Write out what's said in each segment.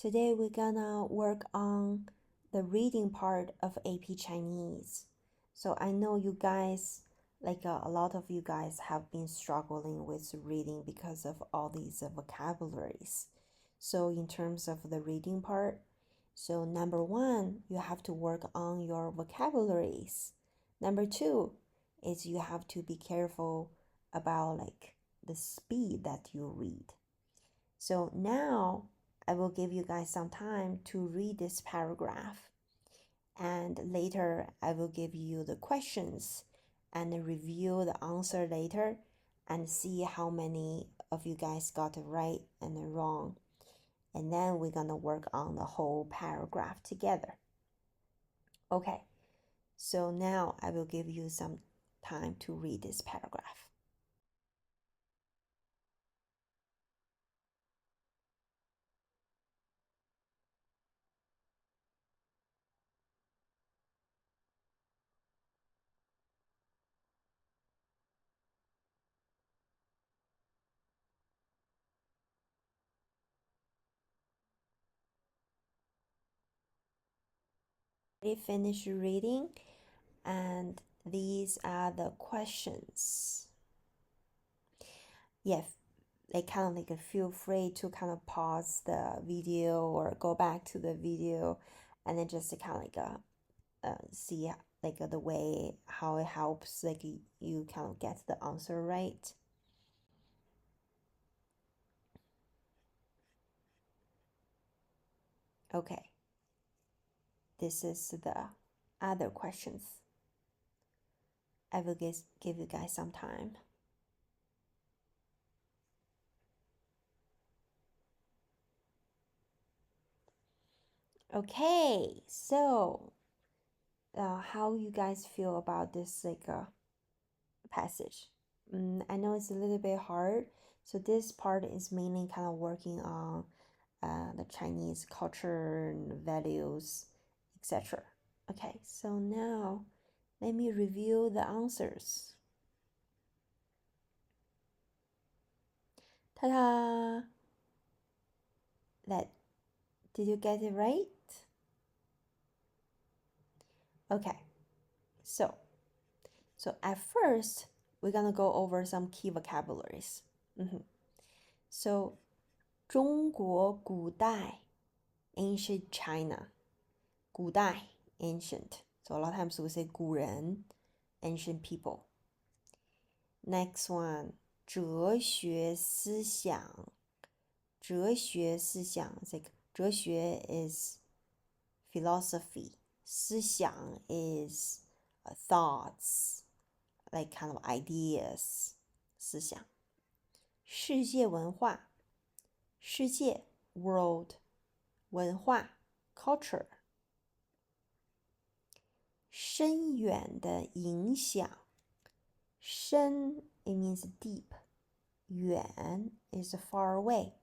Today we're gonna work on the reading part of AP Chinese. So I know you guys, a lot of you guys have been struggling with reading because of all these vocabularies. So in terms of the reading part, so number one, you have to work on your vocabularies. Number two is you have to be careful about the speed that you read. So now I will give you guys some time to read this paragraph, and later I will give you the questions and review the answer later and see how many of you guys got it right and wrong. And then we're gonna work on the whole paragraph together. Okay, so now I will give you some time to read this paragraph. Finish reading, and these are the questions. Yeah, kind of feel free to kind of pause the video or go back to the video and then just kind of see the way how it helps you kind of get the answer right. Okay, this is the other questions. I will give you guys some time. Okay, so how you guys feel about this passage? I know it's a little bit hard, so this part is mainly kind of working on the Chinese culture and values, etc. Okay, so now let me review the answers. Ta-da! Did you get it right? Okay, so at first we're gonna go over some key vocabularies. So 中国古代 ancient China. 古代 ancient. So a lot of times we say 古人 ancient people. Next one 哲学思想。哲学思想 哲学 is philosophy. 思想 is thoughts, kind of ideas. 思想。世界文化。世界 world. 文化 culture. 深远的影响。深 it means deep. 远 is far away.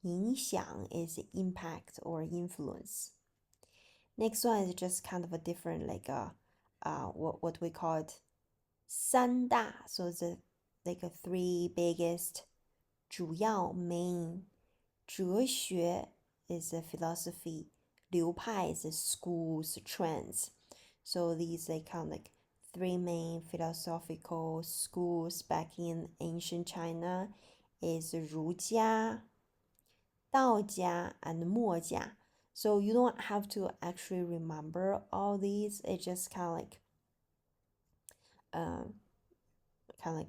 影响 is impact or influence. Next one is just kind of a different what we call it 三大. So it's a three biggest 主要 main. 哲学 is a philosophy. 流派 is a schools trends. So these kind of three main philosophical schools back in ancient China is 儒家, 道家, and 墨家. So you don't have to actually remember all these. It's just kind of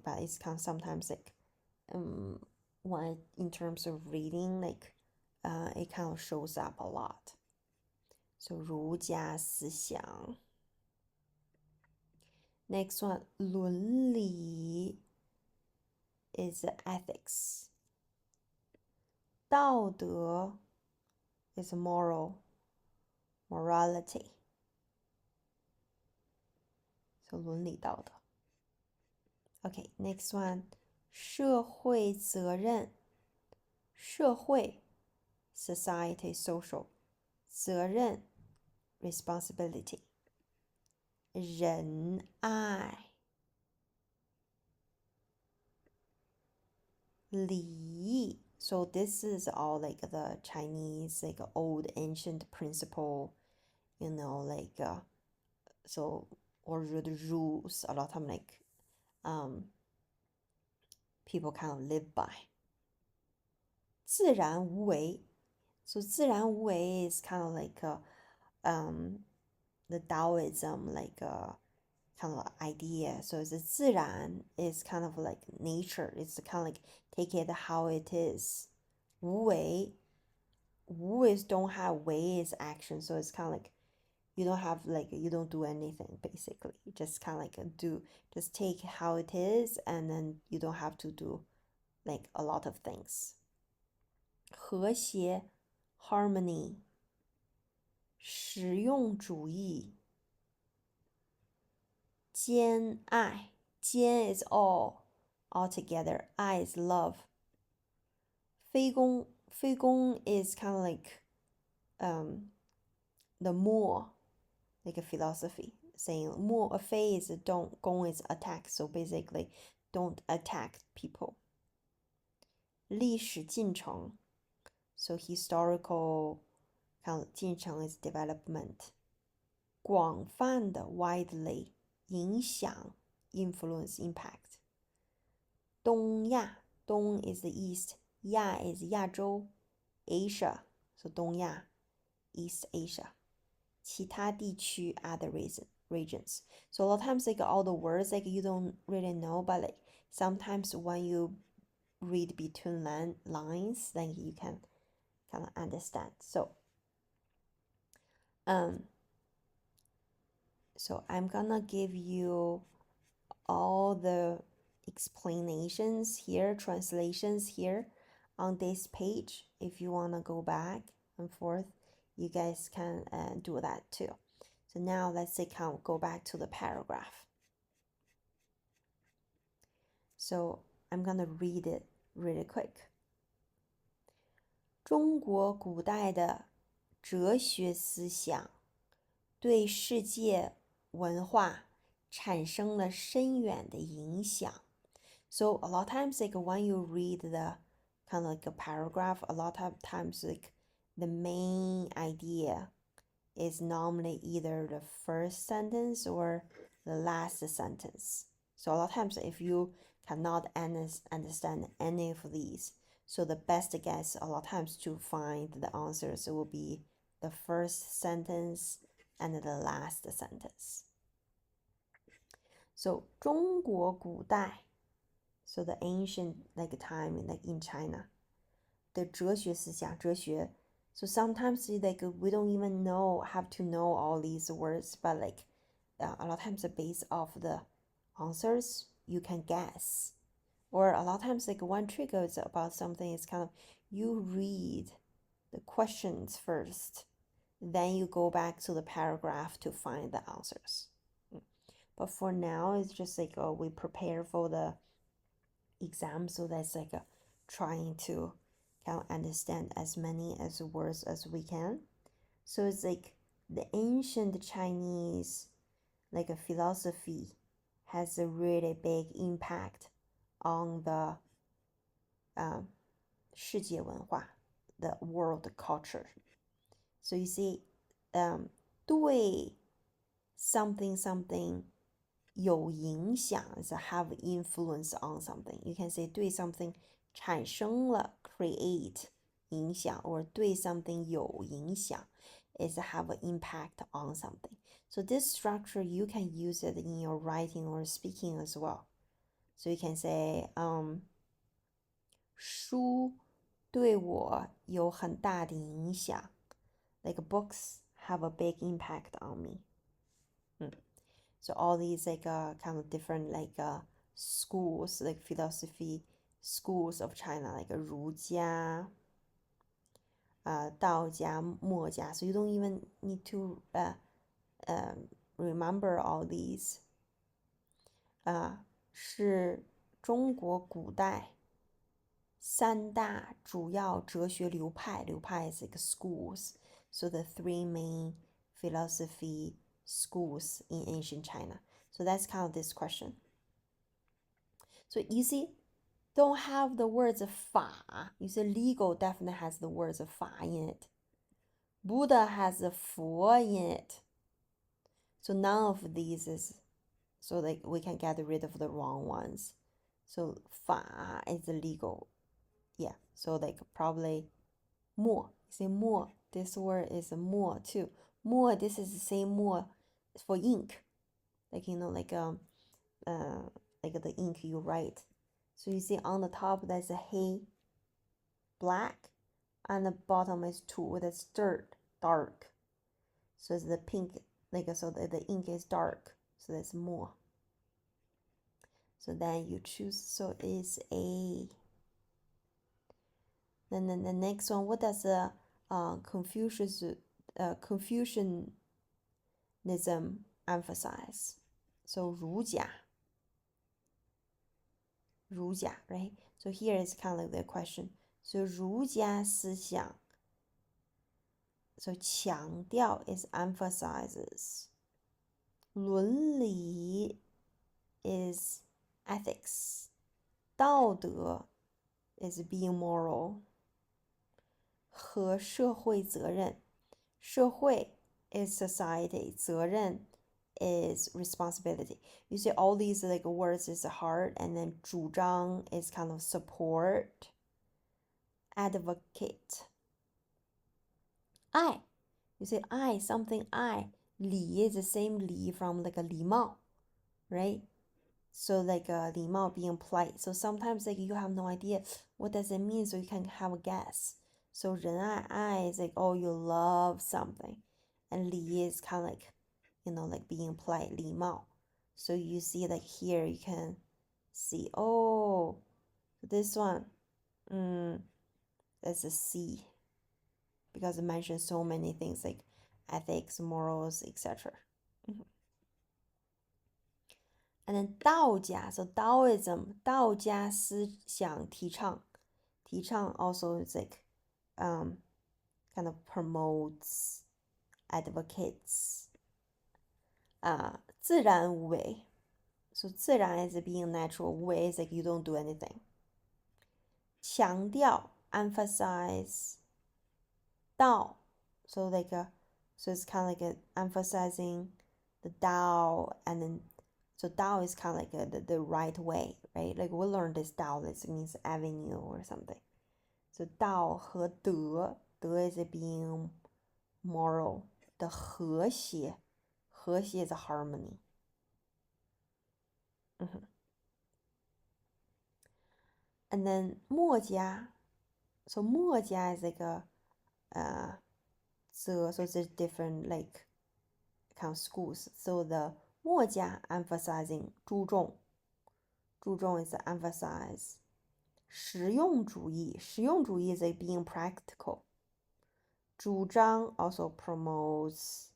but it's kind of sometimes when in terms of reading, it kind of shows up a lot. So 儒家思想。Next one, 伦理 is ethics. 道德 is morality. So 伦理道德。Okay, next one, 社会责任。社会 society, social. 责任 responsibility. 仁爱。礼 So this is all like the Chinese like old ancient principle, like so or the rules a lot of time like people kind of live by. 自然无为. So 自然无为 is kind of like the Taoism like kind of idea. So the 自然 is kind of like nature. It's kind of like take it how it is. 无为 wu is don't have, wei is action. So it's kind of like you don't have like you don't do anything basically. You just kind of like just take how it is, and then you don't have to do like a lot of things. 和谐 harmony. 实用主义 兼爱 兼 is all together. 爱 is love. 非攻 is kind of like the more like a philosophy saying more a fei is don't, 攻 is attack, so basically don't attack people. 历史进程 so historical kind of 进程 is development. 广泛的 widely 影响 influence impact. 东亚 东 is the east, 亚 is 亚洲 Asia, so 东亚 East Asia. 其他地区 other regions. So a lot of times like all the words like you don't really know, but like sometimes when you read between lines, then you can kind of understand. So I'm gonna give you all the explanations here, translations here on this page. If you want to go back and forth, you guys can do that too. So now let's say go back to the paragraph. So I'm gonna read it really quick. 中国古代的哲学思想对世界文化产生了深远的影响。So a lot of times like when you read the kind of like a paragraph, a lot of times like the main idea is normally either the first sentence or the last sentence. So a lot of times if you cannot understand any of these, so the best guess a lot of times to find the answers will be the first sentence and the last sentence. So 中国古代 so the ancient like time like in China. The 哲学思想 哲学 so sometimes like we don't even have to know all these words, but like a lot of times based off the answers you can guess. Or a lot of times like one trick is about something is kind of you read the questions first, then you go back to the paragraph to find the answers. But for now it's just like we prepare for the exam, so that's like trying to kind of understand as many as words as we can. So it's like the ancient Chinese like a philosophy has a really big impact on the 世界文化 the world culture. So you see 对 something something 有影响 is have influence on something. You can say 对 something 产生了 create 影响 or 对 something 有影响 is have an impact on something. So this structure you can use it in your writing or speaking as well. So you can say 书对我有很大的影响 like books have a big impact on me. So all these like kind of different like schools like philosophy schools of China like 儒家道家墨家 so you don't even need to remember all these 是中国古代三大主要哲学流派 is like schools, so the three main philosophy schools in ancient China. So that's kind of this question. So you see don't have the words 法. You say legal definitely has the words 法 in it. Buddha has the 佛 in it. So none of these is, so like we can get rid of the wrong ones. So 法 is legal. Yeah, so like probably 墨. You say 墨. This word is 墨 too. 墨, this is the same 墨for ink. Like, you know, like the ink you write. So you see on the top that's a 黑, black, and the bottom is 土, that's dirt, dark. So it's the pink, like, so the ink is dark. So that's 墨. So then you choose, so it's A. Then the next one, what does Confucianism emphasize? So 儒家, right? So here is kind of like the question. So 儒家思想, so 强调 is emphasizes. 伦理 is ethics. 道德 is being moral. 和社会责任, 社会 is society, 责任 is responsibility. You see all these like words is hard, and then 主张 is kind of support, advocate. I, you say I, something I. 礼 is the same 礼 from like a 礼貌, right? So like 礼貌 being polite. So sometimes like you have no idea what does it mean, so you can have a guess. So 仁爱 is like, oh, you love something. And 礼 is kind of like, you know, like being polite, 礼貌. So you see like here you can see, oh, this one, that's a C. Because it mentions so many things like ethics, morals, etc. And then 道家, so Taoism, 道家思想提倡. 提倡 also is like kind of promotes, advocates. 自然无为. So 自然 is being natural, 无为 is like you don't do anything. 强调 emphasize. 道, so like so it's kind of like emphasizing the Tao, and then so Tao is kind of like the right way, right? Like we learned this Tao, this means avenue or something. So 道和德, 德 is being moral. 的和谐, 和谐 is a harmony. And then 墨家, so 墨家 is like a so it's a different like kind of schools. So the 墨家 emphasizing 注重, 注重 is emphasize. 实用主义, 实用主义 is like being practical. 主张 also promotes,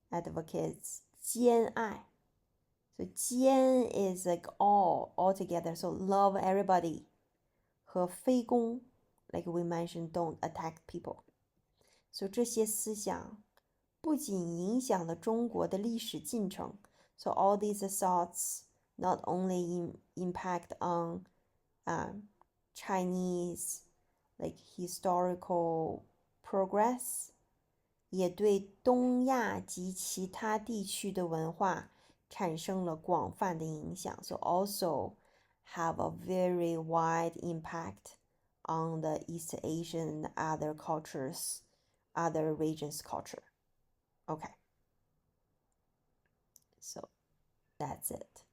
advocates. 兼爱, so 兼 is like all together, so love everybody. 和非攻, like we mentioned, don't attack people. So 这些思想不仅影响了中国的历史进程, so all these thoughts not only impact on Chinese like historical progress, 也对东亚及其他地区的文化产生了广泛的影响. So also have a very wide impact on the East Asian and other cultures, other regions' culture. Okay. So that's it.